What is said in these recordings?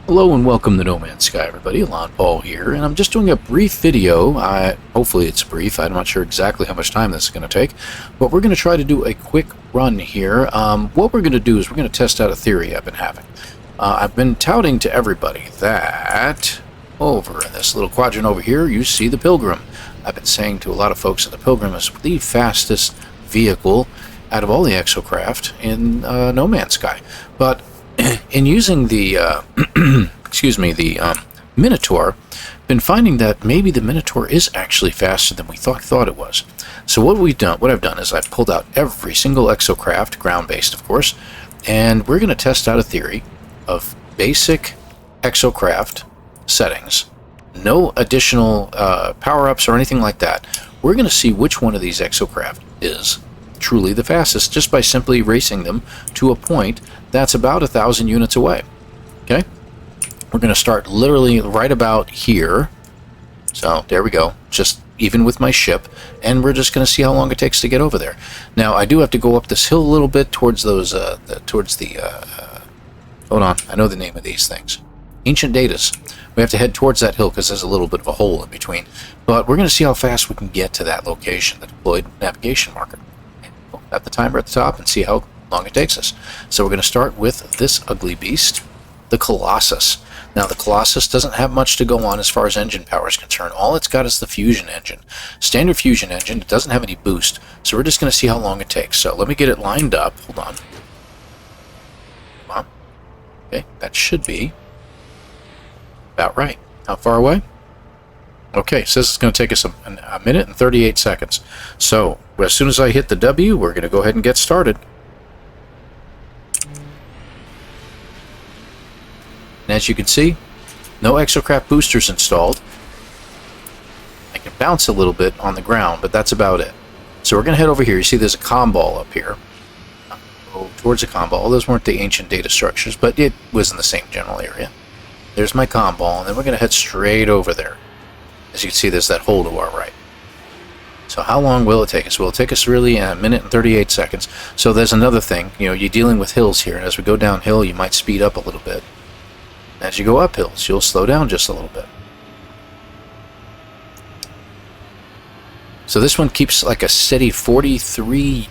Hello and welcome to nomanssky, everybody. ElanPaul here, and I'm just doing a brief video. Hopefully it's brief. I'm not sure exactly how much time this is going to take, but we're going to try to do a quick run here. What we're going to do is we're going to test out a theory I've been having. I've been touting to everybody that over in this little quadrant over here, you see the Pilgrim. I've been saying to a lot of folks that the Pilgrim is the fastest vehicle out of all the Exocraft in nomanssky. But in using the Minotaur, been finding that maybe the Minotaur is actually faster than we thought it was. So what I've done is I've pulled out every single Exocraft, ground-based of course, and we're going to test out a theory of basic Exocraft settings, no additional power-ups or anything like that. We're going to see which one of these Exocraft is truly the fastest just by simply racing them to a point that's about 1,000 units away. Okay, we're going to start literally right about here. So there we go, just even with my ship, and we're just going to see how long it takes to get over there. Now I do have to go up this hill a little bit towards those hold on, I know the name of these things, ancient datas. We have to head towards that hill because there's a little bit of a hole in between, but we're going to see how fast we can get to that location, the deployed navigation marker. At the timer at the top and see how long it takes us. So we're going to start with this ugly beast, the Colossus. Now the Colossus doesn't have much to go on as far as engine power is concerned. All it's got is the fusion engine. Standard fusion engine. It doesn't have any boost. So we're just going to see how long it takes. So let me get it lined up. Hold on. Come on. Okay, that should be about right. How far away? Okay, it says it's going to take us a minute and 38 seconds. So, as soon as I hit the W, we're going to go ahead and get started. And as you can see, no Exocraft boosters installed. I can bounce a little bit on the ground, but that's about it. So we're going to head over here. You see there's a comm ball up here. Go towards the comm ball. Those weren't the ancient data structures, but it was in the same general area. There's my comm ball, and then we're going to head straight over there. As you can see, there's that hole to our right. So how long will it take us? Will it take us really a minute and 38 seconds? So there's another thing. You know, you're dealing with hills here, and as we go downhill, you might speed up a little bit. As you go up hills, you'll slow down just a little bit. So this one keeps like a steady 43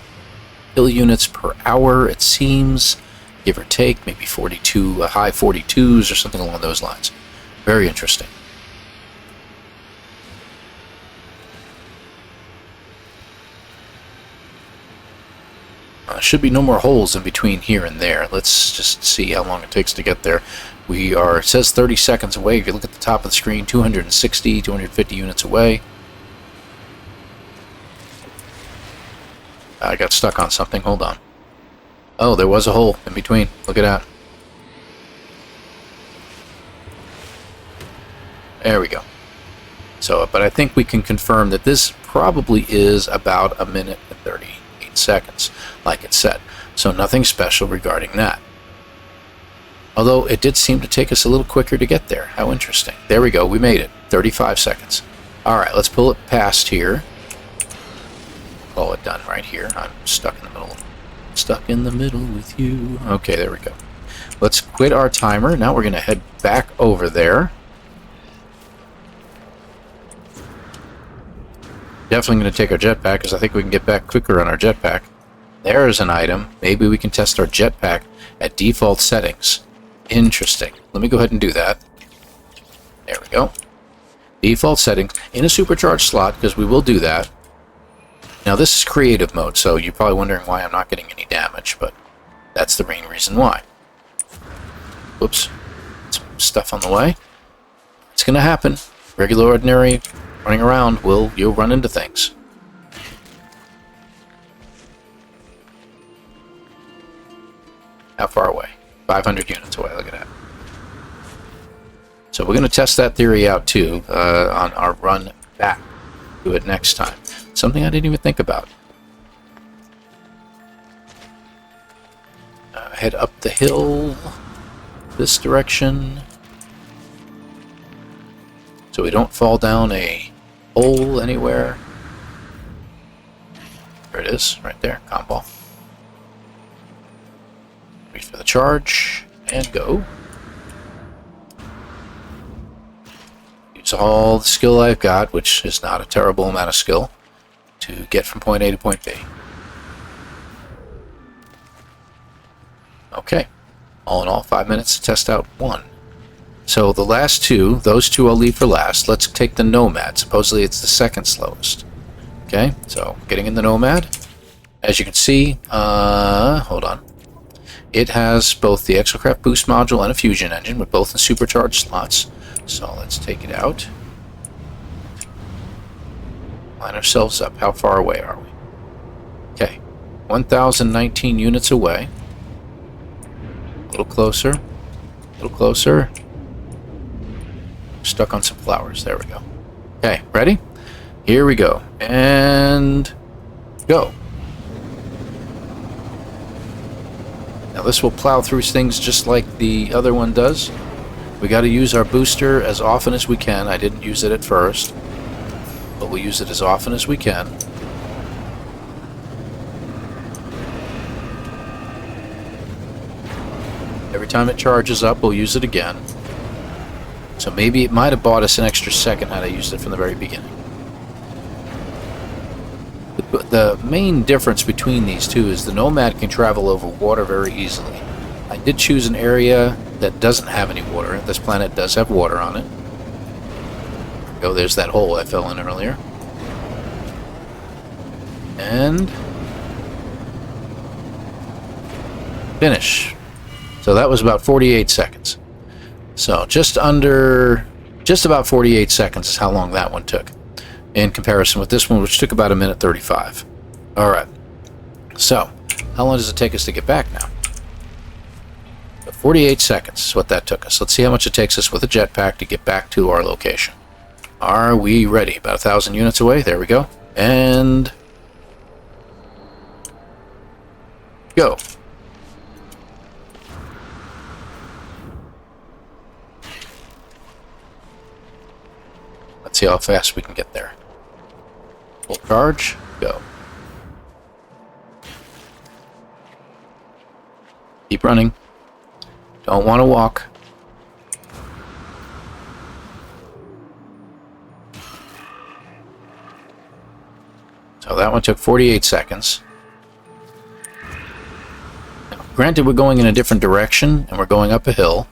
hill units per hour, it seems, give or take, maybe 42, high 42s or something along those lines. Very interesting. Should be no more holes in between here and there. Let's just see how long it takes to get there. It says 30 seconds away. If you look at the top of the screen, 260, 250 units away. I got stuck on something. Hold on. Oh, there was a hole in between. Look at that. There we go. So, but I think we can confirm that this probably is about a minute and 38 seconds, like it said. So nothing special regarding that. Although it did seem to take us a little quicker to get there. How interesting. There we go. We made it. 35 seconds. Alright, let's pull it past here. Call it done right here. I'm stuck in the middle. Stuck in the middle with you. Okay, there we go. Let's quit our timer. Now we're going to head back over there. Definitely going to take our jetpack because I think we can get back quicker on our jetpack. There's an item. Maybe we can test our jetpack at default settings. Interesting. Let me go ahead and do that. There we go. Default settings in a supercharged slot, because we will do that. Now this is creative mode, so you're probably wondering why I'm not getting any damage, but that's the main reason why. Whoops. Some stuff on the way. It's going to happen. Regular, ordinary running around, you'll run into things. How far away? 500 units away, look at that. So we're going to test that theory out too on our run back. Do it next time. Something I didn't even think about. Head up the hill this direction so we don't fall down a hole anywhere. There it is, right there, comm ball. Wait for the charge, and go. Use all the skill I've got, which is not a terrible amount of skill, to get from point A to point B. Okay. All in all, 5 minutes to test out one. So the last two, those two I'll leave for last. Let's take the Nomad. Supposedly it's the second slowest. Okay, so getting in the Nomad. As you can see, hold on. It has both the Exocraft boost module and a fusion engine, with both in supercharged slots. So let's take it out. Line ourselves up. How far away are we? Okay, 1,019 units away. A little closer. A little closer. Stuck on some flowers. There we go. Okay, ready? Here we go. And go. Now this will plow through things just like the other one does. We got to use our booster as often as we can. I didn't use it at first, but we'll use it as often as we can. Every time it charges up, we'll use it again. So maybe it might have bought us an extra second had I used it from the very beginning. The main difference between these two is the Nomad can travel over water very easily. I did choose an area that doesn't have any water. This planet does have water on it. Oh, there's that hole I fell in earlier. And finish. So that was about 48 seconds. So just about 48 seconds is how long that one took, in comparison with this one, which took about 1:35. All right. So how long does it take us to get back now? 48 seconds is what that took us. Let's see how much it takes us with a jetpack to get back to our location. Are we ready? About 1,000 units away. There we go. And go. Let's see how fast we can get there. Full charge. Go. Keep running. Don't want to walk. So that one took 48 seconds. Now, granted, we're going in a different direction and we're going up a hill,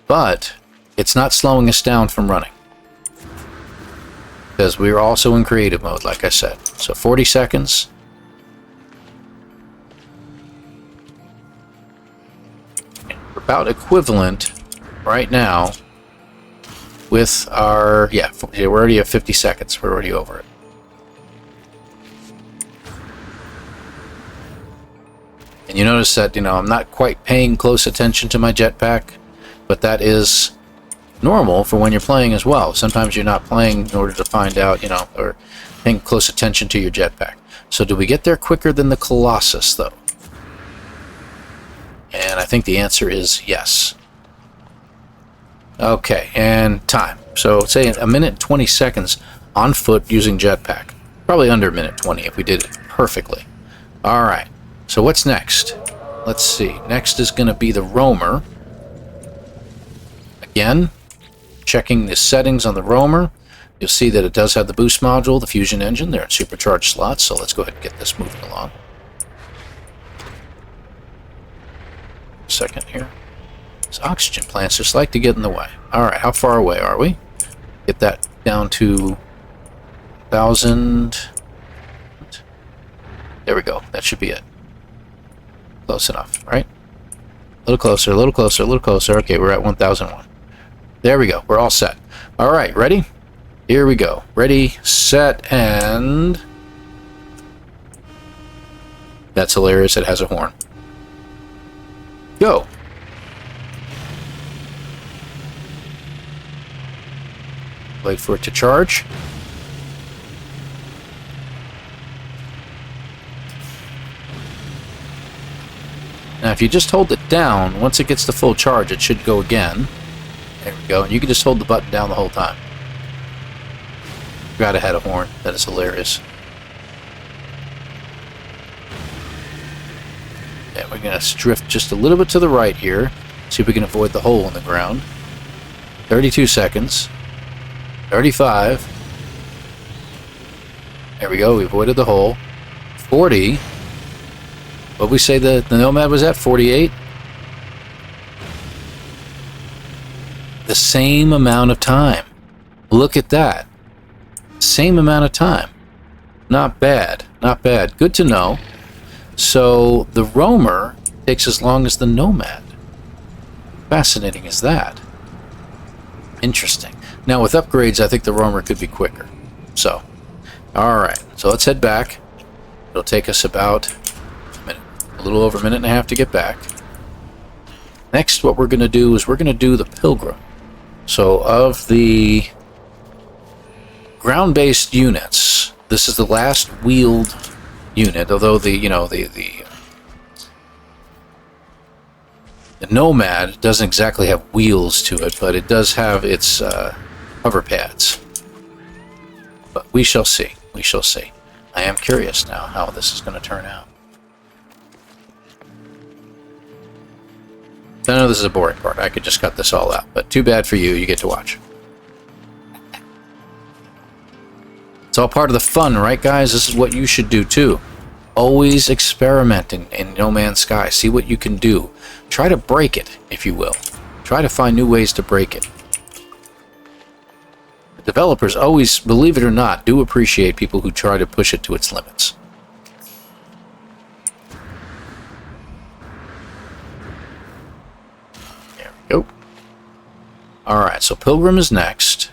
but it's not slowing us down from running, because we're also in creative mode, like I said. So 40 seconds. We're about equivalent right now with our, yeah, we're already at 50 seconds. We're already over it. And you notice that, I'm not quite paying close attention to my jetpack, but that is normal for when you're playing as well. Sometimes you're not playing in order to find out, or paying close attention to your jetpack. So do we get there quicker than the Colossus, though? And I think the answer is yes. Okay, and time. So say 1:20 seconds on foot using jetpack. Probably under 1:20 if we did it perfectly. All right. So what's next? Let's see. Next is going to be the roamer. Again, checking the settings on the roamer. You'll see that it does have the boost module, the fusion engine. They're in supercharged slots, so let's go ahead and get this moving along. Second here. These oxygen plants just like to get in the way. All right, how far away are we? Get that down to 1,000. There we go. That should be it. Close enough, right? A little closer, a little closer, a little closer. Okay, we're at 1,001. There we go. We're all set. All right, ready? Here we go. Ready, set, and... That's hilarious. It has a horn. Go. Wait for it to charge. Now, if you just hold it down, once it gets to full charge, it should go again. There we go. And you can just hold the button down the whole time. Forgot it had a horn. That is hilarious. Yeah, we're going to drift just a little bit to the right here. See if we can avoid the hole in the ground. 32 seconds. 35. There we go. We avoided the hole. 40. What we say the Nomad was at? 48? The same amount of time. Look at that. Same amount of time. Not bad. Not bad. Good to know. So the roamer takes as long as the Nomad. Fascinating as that. Interesting. Now with upgrades, I think the roamer could be quicker. So, alright. So let's head back. It'll take us about a little over a minute and a half to get back. Next, what we're going to do is we're going to do the Pilgrim. So of the ground-based units, this is the last wheeled unit, although the Nomad doesn't exactly have wheels to it, but it does have its hover pads. But we shall see. We shall see. I am curious now how this is going to turn out. I know this is a boring part. I could just cut this all out, but too bad for you. You get to watch. It's all part of the fun, right, guys? This is what you should do, too. Always experiment in No Man's Sky. See what you can do. Try to break it, if you will. Try to find new ways to break it. The developers always, believe it or not, do appreciate people who try to push it to its limits. There we go. Alright, so Pilgrim is next.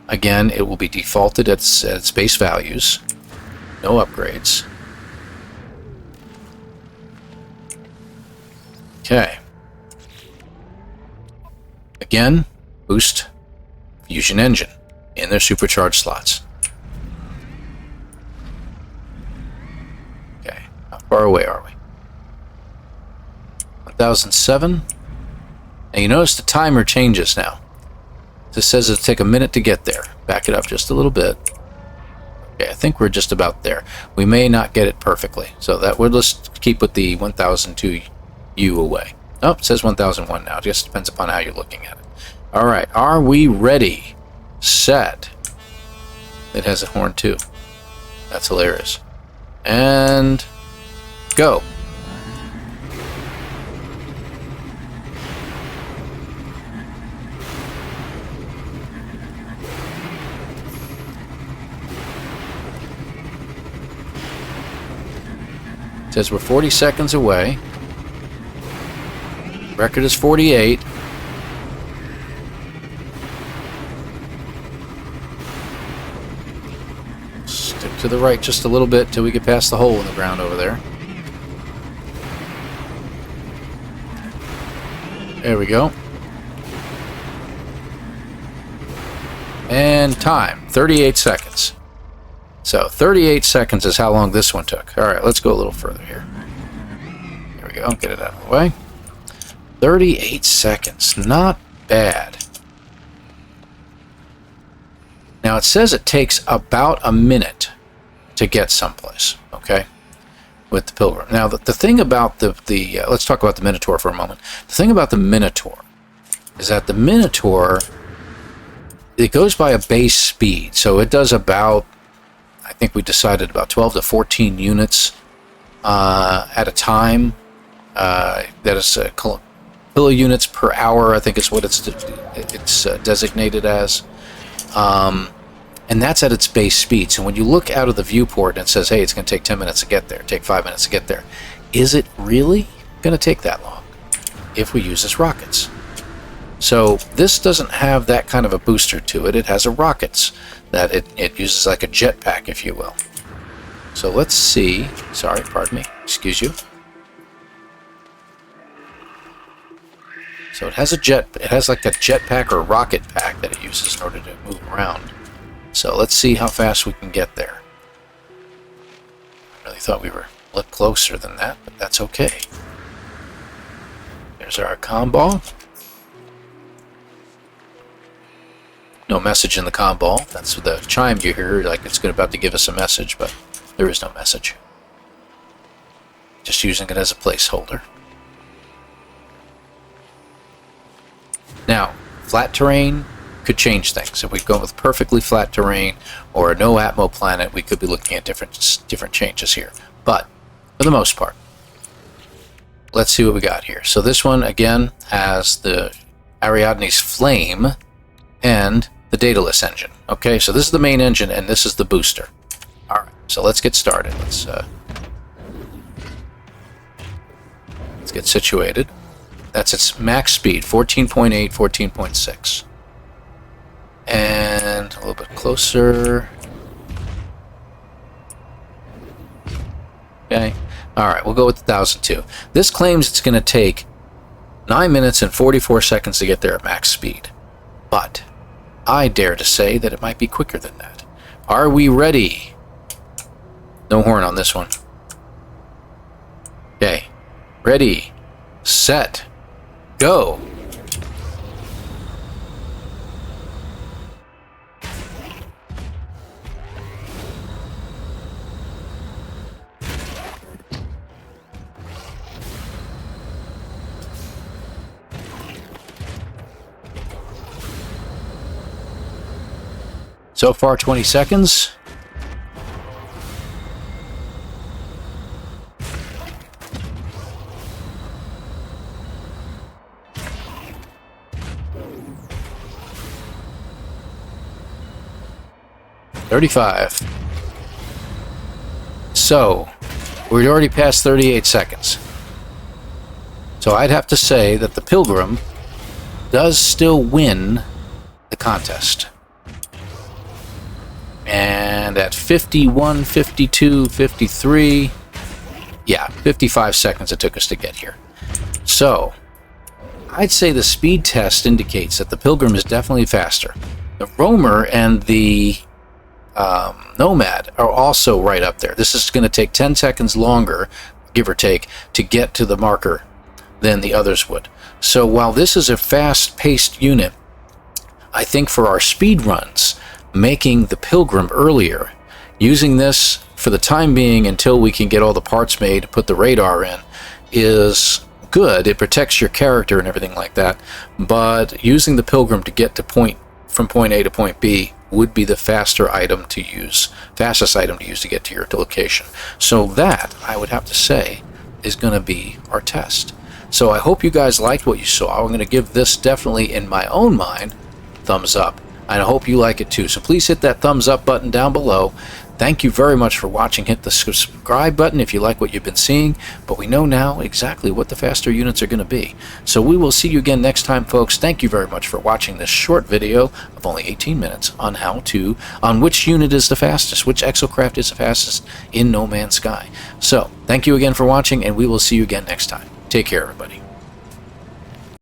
Again, it will be defaulted at its base values. No upgrades. Okay. Again, boost fusion engine in their supercharged slots. Okay, how far away are we? 1007. And you notice the timer changes now. This says it'll take a minute to get there. Back it up just a little bit. Okay, I think we're just about there. We may not get it perfectly, so that we'll just keep with the 1002 U away. Oh, it says 1001 now. It just depends upon how you're looking at it. All right, are we ready? Set. It has a horn too. That's hilarious. And go. Says we're 40 seconds away. Record is 48. Stick to the right just a little bit till we get past the hole in the ground over there. There we go. And time, 38 seconds. So 38 seconds is how long this one took. All right, let's go a little further here. There we go. Get it out of the way. 38 seconds. Not bad. Now it says it takes about a minute to get someplace. Okay, with the Pilgrim. Now the thing about the let's talk about the Minotaur for a moment. The thing about the Minotaur is that the Minotaur, it goes by a base speed, so it does about, I think we decided about 12 to 14 units at a time. That is kilo units per hour, I think is what it's designated as. And that's at its base speed. So when you look out of the viewport and it says, hey, it's going to take 10 minutes to get there, take 5 minutes to get there, is it really going to take that long if we use as rockets? So this doesn't have that kind of a booster to it. It has a rockets that it uses like a jetpack, if you will. So let's see. Sorry, pardon me. Excuse you. So it has like a jetpack or a rocket pack that it uses in order to move around. So let's see how fast we can get there. I really thought we were a little closer than that, but that's okay. There's our comm ball. No message in the comm ball. That's the chime you hear, like it's about to give us a message, but there is no message. Just using it as a placeholder. Now, flat terrain, could change things. If we go with perfectly flat terrain or a no atmo planet, we could be looking at different changes here. But for the most part, let's see what we got here. So this one again has the Ariadne's flame and the Daedalus engine. Okay, so this is the main engine and this is the booster. All right, so let's get started. Let's get situated. That's its max speed, 14.8, 14.6. And a little bit closer. Okay. All right, we'll go with 1,002. This claims it's going to take 9 minutes and 44 seconds to get there at max speed. But I dare to say that it might be quicker than that. Are we ready? No horn on this one. Okay. Ready, set, go. So far, 20 seconds. $35. So, we're already past 38 seconds. So I'd have to say that the Pilgrim does still win the contest. And at 51, 52, 53, yeah, 55 seconds it took us to get here. So, I'd say the speed test indicates that the Pilgrim is definitely faster. The Roamer and the Nomad are also right up there. This is going to take 10 seconds longer, give or take, to get to the marker than the others would. So while this is a fast-paced unit, I think for our speed runs, making the Pilgrim earlier, using this for the time being until we can get all the parts made to put the radar in, is good. It protects your character and everything like that, but using the Pilgrim to get to from point A to point B would be the fastest item to use to get to your location. So that, I would have to say, is going to be our test. So I hope you guys liked what you saw. I'm going to give this definitely, in my own mind, thumbs up. And I hope you like it too. So please hit that thumbs up button down below. Thank you very much for watching. Hit the subscribe button if you like what you've been seeing. But we know now exactly what the faster units are going to be. So we will see you again next time, folks. Thank you very much for watching this short video of only 18 minutes on which unit is the fastest, which Exocraft is the fastest in No Man's Sky. So thank you again for watching, and we will see you again next time. Take care, everybody.